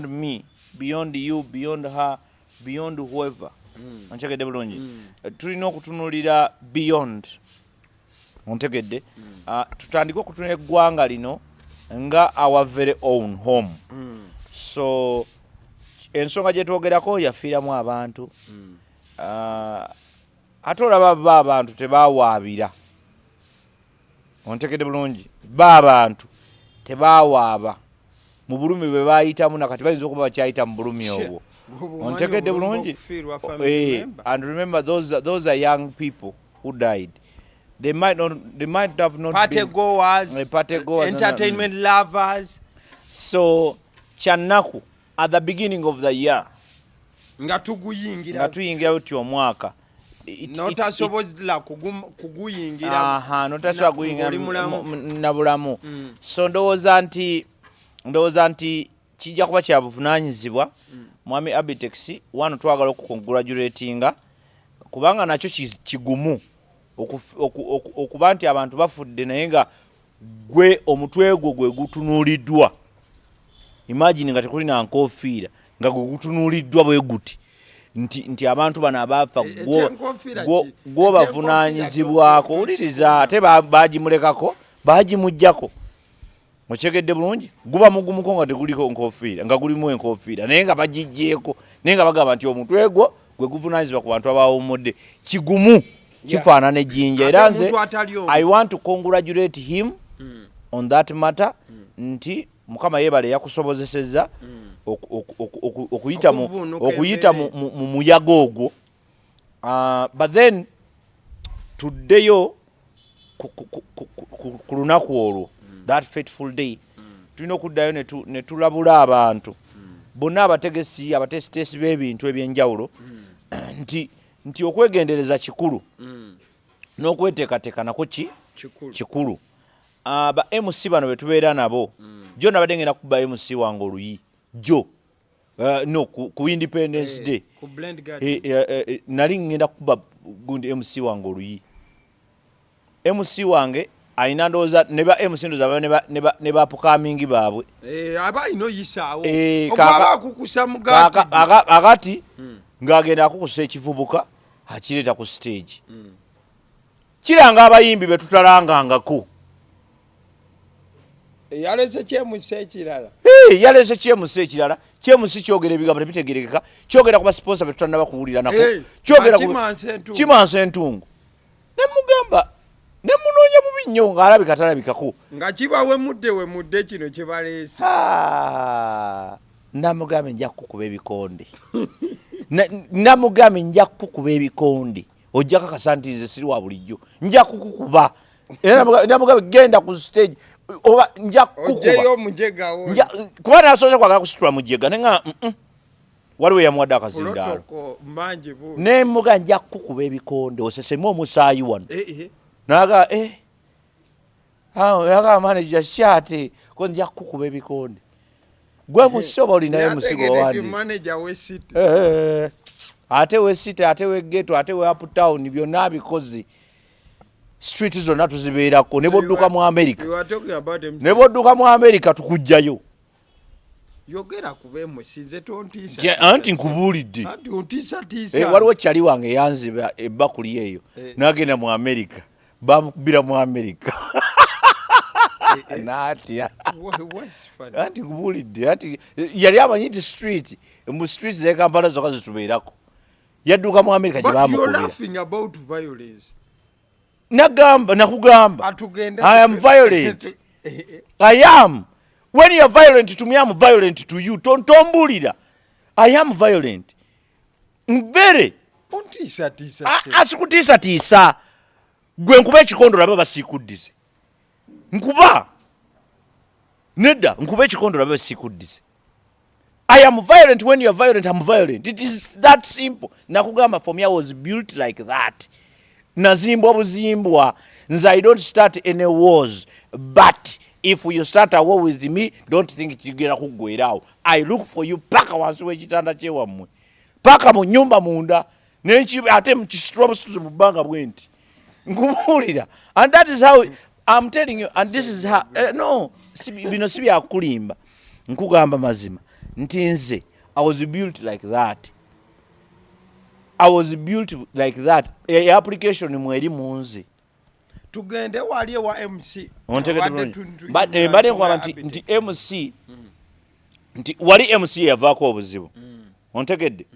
me, beyond you, beyond her, beyond whoever. Ontegedde bulungi. Tulina okutunuulira beyond. Ontegedde. Tutandika okutunuulira eggwanga lino nga our very own home. So ensonga gye twogerako yafiiramu abantu. Ate olaba abantu tebaawaabira. Ontegedde bulungi. Abantu tebaawaaba mu bulumi bwe baayitamu nakati bayinza okuba bakyayita mu bulumi obwo. Ontegedde bulungi. And remember those are young people who died. They might have not party been goers, entertainment lovers. So kyanaku at the beginning of the year nga tuyingira uti omwaka notasobozla kuguyingira notasobola kuguyingira na bulamu. So ndowooza nti kijja kuba kya buvunaanyizibwa Mwami Abitex wano twagala okukongratulatinga kubanga nakyo kigumu okuba nti abantu bafudde naye nga gwe omutwe gwe gutunuuliddwa. Imagine nga tekuli na nkofiira nga gwe gutunuuliddwa bwe guti nti abantu bano abaafa gwobavunaanyizibwako. Wuliriza ate baagimulekako baagimuggyako. Okyegedde bulungi guba mugumuko nga teguliko nkofiira nga gulimu enkofiira naye nga bagijjeeko naye nga bagamba nti omutwe gwe guvunaanyizibwa ku bantu abaawummudde. Kigumu kifaanana ejjinja era nze I want to congratulate him on that matter nti Mukama yeebale yakusobozesezza okuyita mu muyaga ogwo. But then tuddeyo ku lunaku olwo that fateful day tulina okuddayo ne tulabula abantu bonna abategesi abateesiteesi b'ebintu ebyenjawulo nti okwegendereza kikulu n'okweteekateeka nako kikulu. Ba MC bano betubeera nabo jo nabadde ngenda kuba MC wange oluyi jo no ku Independence Day nali ngenda kuba gundi MC wange oluyi. MC wange ayina ndowooza ne ba MC ndowooza ne bapukamingi baabwe abayina oyisaawo okwaba akukusa mugati akati ng'agenda akukusa ekivubuka akireeta ku stage kiranga abayimbi betutalangangako. Yalese kyemusa ekirala yalese kyemusa ekirala kyemusi kyogera ebigambo tebitegerekeka kyogera ku basponsa betutanaba kuwulira nako kyogera kimansa entungu nemugamba nemunoonya bubi nnyo ng'alabika talabikako nga kiba wemudde kino kye baleese. Namugambe nja kukuba ebikonde namugambe nja kukuba ebikonde ojja kakasa nti nze siri wa bulijjo nja kukukuba era namugambe genda ku stage oba nja kukuba kuba nasobola kwagala kusitula mujega nenga waliwo yamuwadde akazindaalo nemuga nja kukuba ebikonde osesemu omusaayi wano naga yaga manager shate ko nja kukuba ebikonde gwe musoba olinayo musigo wandi ate we city ate we ghetto ate we uptown byonna bikozi street zonna tuzibeerako ne bodduka mu America tukujjayo yogera kube musinze tontisa anti nkubuulidde anti ontisa waliwo kyali wange yanziba ebbakuli eyo nagenda mu America bamukubira mu America natya anti nkubuulidde anti yali amanyi nti street mu street ze Kampala zokka zitubeerako yadduka mu America gye bamukubira. Nakugamba I am violent. I am. When you are violent to me, I am violent to you. Tombulira. I am violent. Very. Asikutiisa. Gwe nkuba ekikondo labe basikuddize. Nkuba. Nedda nkuba ekikondo labe basikuddize. I am violent when you are violent. I am violent. It is that simple. Nakugamba for me I was built like that. Nazimbwa buzimbwa. Nze I don't start any wars. but if you start a war with me, don't think kigera kuggwerawo. I look for you paka wansi w'ekitanda kyewammwe, paka mu nnyumba munda, ate mukisitulabusituze mu bbanga bwenti nkubuulira. And that is how I'm telling you, and this is how no bino si byakulimba, nkugamba mazima nti nze I was built like that. I was built like that. A application mweri munze. Tugende wali wa MC. Mbade kwa nti MC nti wali MC yavaako obuzibu. Ontegedde.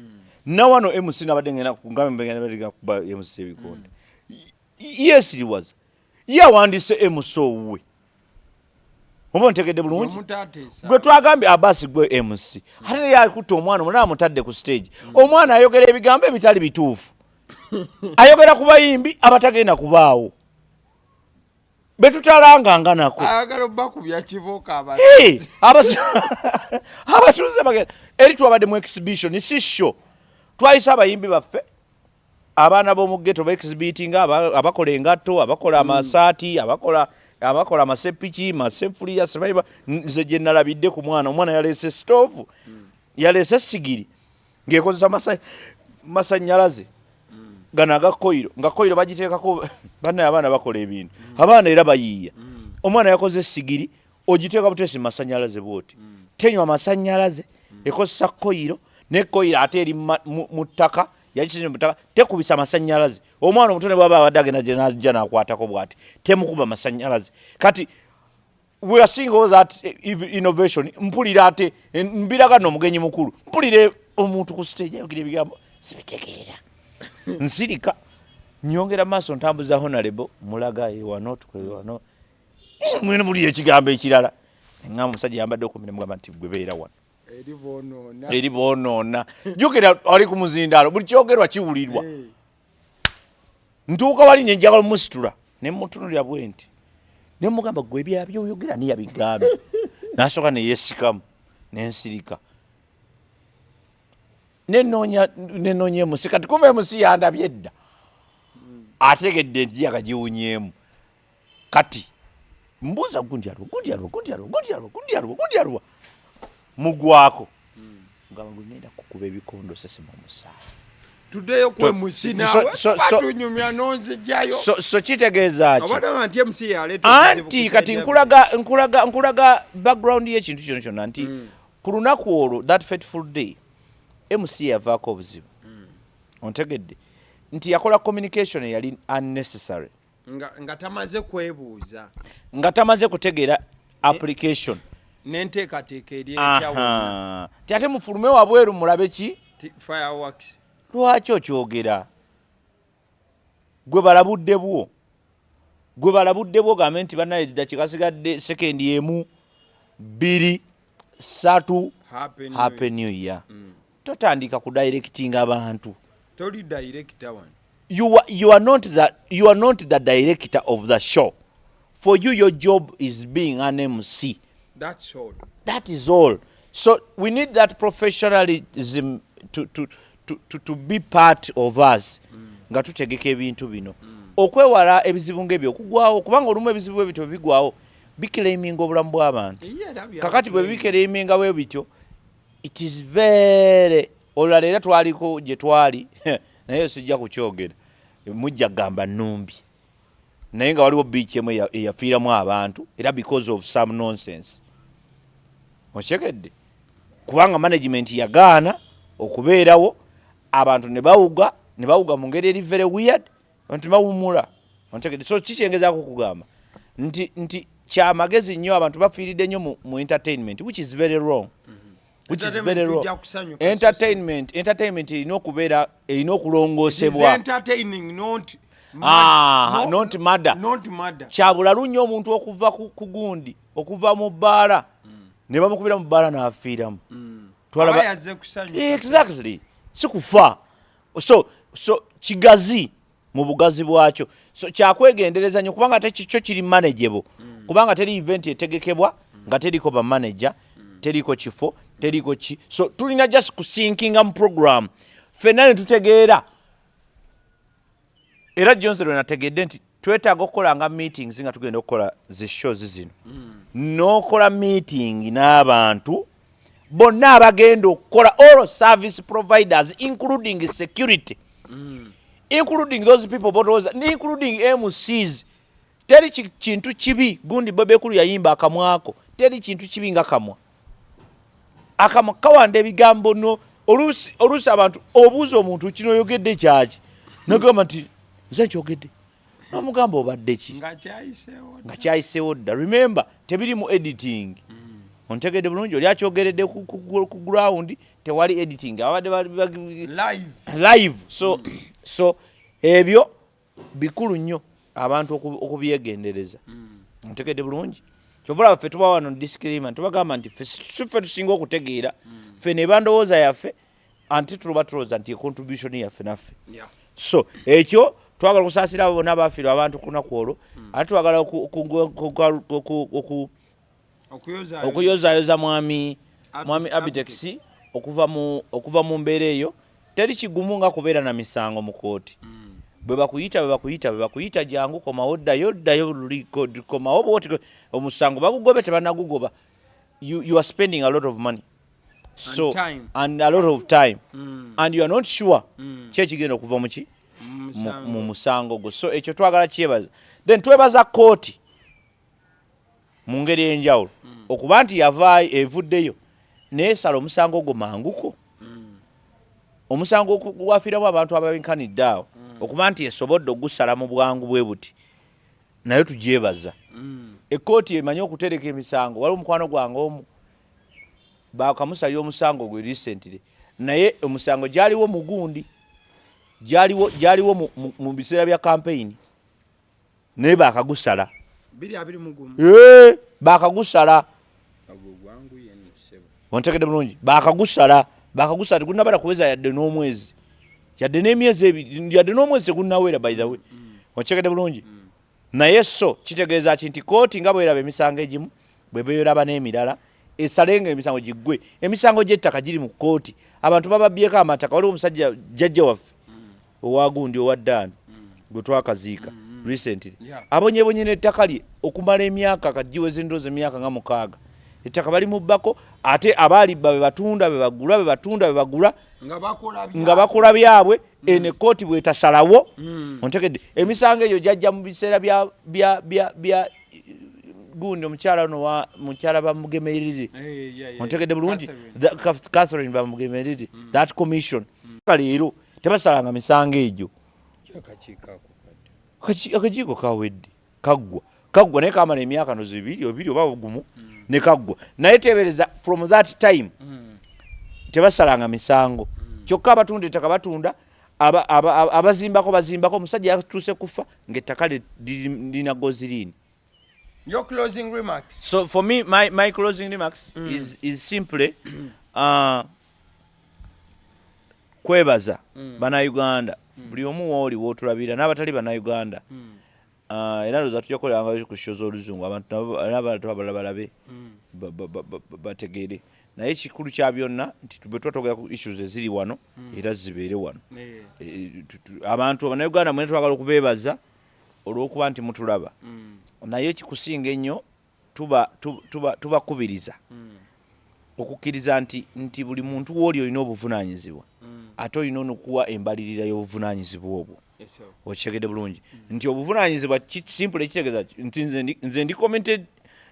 Na wano MC nabadde ngena kungamba ngena kuba MC ebikonde. Yes it was. Yawandise MC we. Obo ntegedde bulungi. Gwe twagambye abasi gwe MC. Ate yakuta omwana mwana Bamutadde ku stage. Omwana ayogera ebigambo ebitali bituufu. Ayogera ku bayimbi abatagenda kubaawo. Betutalanga nako. Agalo bakubya kiboka abantu. Abatuze bagenda. Eri twabadde mu exhibition si show. Twayisa abayimbi baffe. Abaana b'omu ghetto ba exhibiting abakola engatto, abakola amasaati, abakola amasepiki, masefuliya, survivor. Nze gye nalabidde ku mwana. Omwana yaleese stove. Yaleese sigiri. Ng'ekozesa masannyalaze. Gana agakoiro. Nga koiro bagiteekako banna abaana bakola ebintu. Abaana era bayiiya. Omwana yakoze sigiri, ogiteeka butesi masannyalaze bwoti. Tenywa masannyalaze, ekozesa koiro, ne koiro ate eri mu ttaka. Yakisinze mutaka tekubisa masannyalaze. Omwana omutone bwaba abadde agenda gye n'ajja n'akwatako bw'ati temukuba masannyalaze. Kati we are seeing all that innovation. Mpulira ate mbiraga n'omugenyi mukulu, mpulire omuntu ku stage ayogera ebigambo sibitegeera. Nsirika nyongera maaso ntambuza honorable mulaga not kwewano mwene buli ekigambo ekirala nga omusajja yambadde okumira mugamba nti gwe beera wano. Eri bonoona. Jukira ali ku muzindaalo buli kyogerwa kiwulirwa. Ntuuka wali ne njagala musitula ne mutunulira bwenti. Ne mugamba gwe byabyo oyogera ni yabigambe. Nasooka ne yeesikamu n'ensirika. Nenoonya MC kati kuba MC yandabye edda. Ategedde nti yagagiwunyeemu. Kati mbuuza gundyalwa. Mugwako. Nga ngenda kukuba ebikondo sese mu musaala. Tuddeyo kwe musina batunyumya nonzijjayo. So kitegeeza ki? Abadde nti MC yaleeta anti kati nkulaga background y'ekintu kyonna nti ku lunaku olwo that fateful day MC yavaako obuzibu. Ontegedde nti yakola communication yali unnecessary. Nga tamaze kwebuuza. Nga tamaze kutegeera application. Nenteekateeka eri ekyawuna. Ate mufulume wabweru mulabe ki? Fireworks. Lwaki okyogera? Gwe balabudde bwo gambe nti bannaye eddakiika sigadde sekendi emu 2 3 Happy New Year. Totandika ku directing abantu. Toli director one. You are not the director of the show. For you, your job is being an MC. That's all. That is all. So we need that professionalism to be part of us. Nga tutegeka ebintu bino. Okwewala ebizibu ng'ebyo okugwawo kubanga olumu ebizibu ebityo bigwawo bikiraiminga obulamu bw'abantu. Kakati bwe bikiraiminga bwe bityo it is very olala era twaliko gye twali naye sijja kukyogera mujja gamba nnumbi naye nga waliwo beach emu eyafiiramu abantu era because of some nonsense. Okyegedde kubanga management yagaana okubeerawo abantu ne bawuga mu ngeri eri very weird abantu bawumula. Okyegedde so kikyengezaako kugamba nti kyamagezi nnyo abantu bafiiridde nnyo mu entertainment which is very wrong. Which is very wrong. Entertainment erina okubeera erina okulongoosebwa. Entertaining not murder. Kyabulalu nnyo omuntu okuva ku gundi okuva mu bbaala ne bamukubira mu bbaala n'afiiramu. Exactly. Si kufa. So kigazi mu bugazi bwakyo. So kyakwegendereza nnyo kubanga tekikyo kiri manageable. Kubanga teri event etegekebwa nga teriko ba manager, teriko kifo, teriko ki. So tulina just kusinkinga mu program. Fenna ne tutegeera. Era Johnson nategedde nti twetaaga okukola nga meetings nga tugenda okukola zi shows zino n'okola meeting n'abantu bonna abagenda okukola all service providers including security including those people including MCs. Teri kintu kibi gundi Bobekulu yayimba akamwako teri kintu kibi nga kamwa akamwa kawanda ebigambo no olusi abantu obuuza omuntu kino yogedde kyaki nagamba nti nze kyogedde namugamba obadde ki nga kyayiseewo dda. Remember tebiri mu editing ontegedde bulungi oli akyogeredde ku ground tewali editing abadde live so ebyo bikulu nnyo abantu okubyegendereza ontegedde bulungi kyovula ffe tuba wano disclaimer tubagamba nti ffe tusinga okutegeera ffe ne bandowooza yaffe anti tuba tulowooza nti contribution yaffe naffe so ekyo twagala okusaasira abo bonna abafiirwa abantu ku lunaku olwo ate twagala okuyozaayoza mwami Abitex okuva mu mbeera eyo. Teri kigumu nga kubeera na misango mu kooti bwe bakuyita jangu komawo ddayo komawo bwoti omusango bagugobe tebanagugoba. You are spending a lot of money and a lot of time and you are not sure kyekigenda okuva muki mu musango gwo. So ekyo twagala kyebaza then twebaza kooti mu ngeri enjawulo okuba nti yavaayo evuddeyo neesala omusango gwo manguko omusango gwafiiramu abantu ababenkanidde awo okuba nti esobodde ogusala mu bwangu bwe buti naye tugyebaza. Ekkooti emanyi okutereka emisango. Waliwo omukwano gwange omu bakamusalira omusango gwe recently naye omusango gyaliwo mugundi gyaliwo mu biseera bya campaign naye bakagusala bakagusala ontegedde bulungi bakagusala tegunnabala kuweza yadde n'omwezi yadde n'emyezi ebiri yadde n'omwezi tegunnawera by the way ontegedde bulungi naye so kitegeeza nti kooti nga bweraba emisango egimu bwe beeraba n'emirala esalenga emisango giggwe. Emisango gy'ettaka giri mu kooti abantu bababyeko amataka. Waliwo omusajja jjajja waffe owagundi owaddaani gwe twakaziika recently abonyebonye n'ettaka lye okumala emyaka kagiweza endoozi emyaka nga 6 ettaka bali mubbako ate abaalibba be bagula nga bakola byabwe ene kooti bwetasalawo ontegedde. Emisango eyo jjajja mu biseera bya gundi omukyala bamugemerere ontegedde bulungi Catherine bamugemerere that commission leero tebasalanga misango egyo akakiiko kawedde kaggwa naye kamala emyaka nozo ebiri oba gumu ne kaggwa naye tebereza from that time tebasalanga misango kyokka abatunda ettaka batunda abazimbako omusajja yatuuse kufa ng'ettaka lirina gozirini. Your closing remarks. So for me, my closing remarks is simply kwebaza bannayuganda buli omu wooli wootulabira n'abatali bannayuganda era ndowooza tujja kukoleranga ku show z'oluzungu abantu abalala balabe bategeere naye ekikulu kya byonna nti bwe tuba twogera ku issues eziri wano era zibeere wano abantu bannayuganda mwene twagala okubeebaza olw'okuba nti mutulaba naye ekikusinga ennyo tubakubiriza okukkiriza nti buli muntu wooli olina obuvunaanyizibwa ate olina n'okuwa embalirira y'obuvunaanyizibwa obwo okitegedde bulungi nti obuvunaanyizibwa simple ekitegeeza nti nze ndi community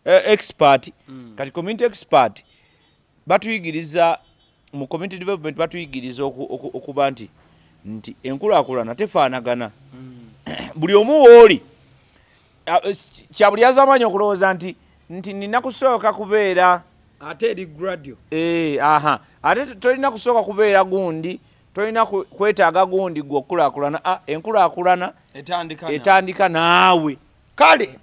expert kati community expert batuyigiriza mu community development batuyigiriza okuba nti enkulaakulana tefaanagana buli omu wooli kya buli azamanyi okulowooza nti nina kusooka kubeera ate eri gradio ate tolina kusooka kubeera gundi tolina kwetaaga gundi gwe okulaakulana enkulaakulana etandika naawe kale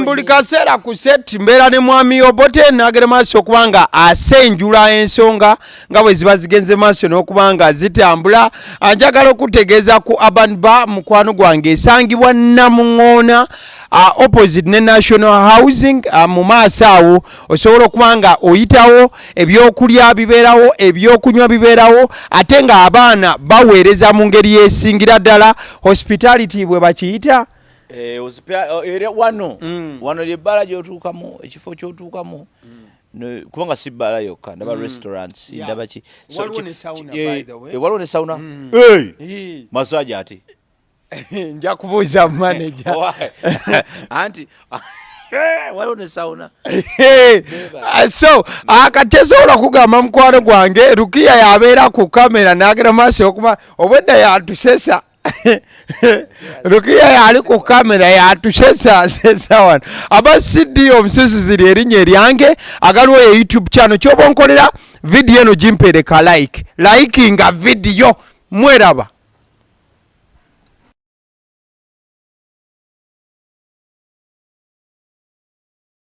buli kaseera ku set mbeera ne mwami Obote nagere maaso okuba nga asenjula ensonga nga bwe ziba zigenze maaso n'okuba nga zitambula. Njagala okutegeeza ku Urban Bar mukwano gwange esangibwa Namuŋŋoona opposite ne National Housing mu maaso awo osobola okuba nga oyitawo ebyokulya bibeerawo ebyokunywa bibeerawo ate nga abaana baweereza mu ngeri yeesingira ddala hospitality bwe bakiyita era wano lyebbaala gyotuukamu ekifo kyotuukamu kubanga si bbaala yokka ndaba restaurants ndaba ki waliwo ne sauna masaji ate nja kubuuza manager anti waliwo ne sauna so akatesobola kugamba mukwano gwange Rukiya yabeera ku kamera n'agera maaso okuba obwedda yatusesa Rukiya yali ku kamera yatusesa wano aba CD omusuzuziri erinnya eryange agaliwo ye YouTube channel kyoba onkolera video eno gimpereka likinga video mweraba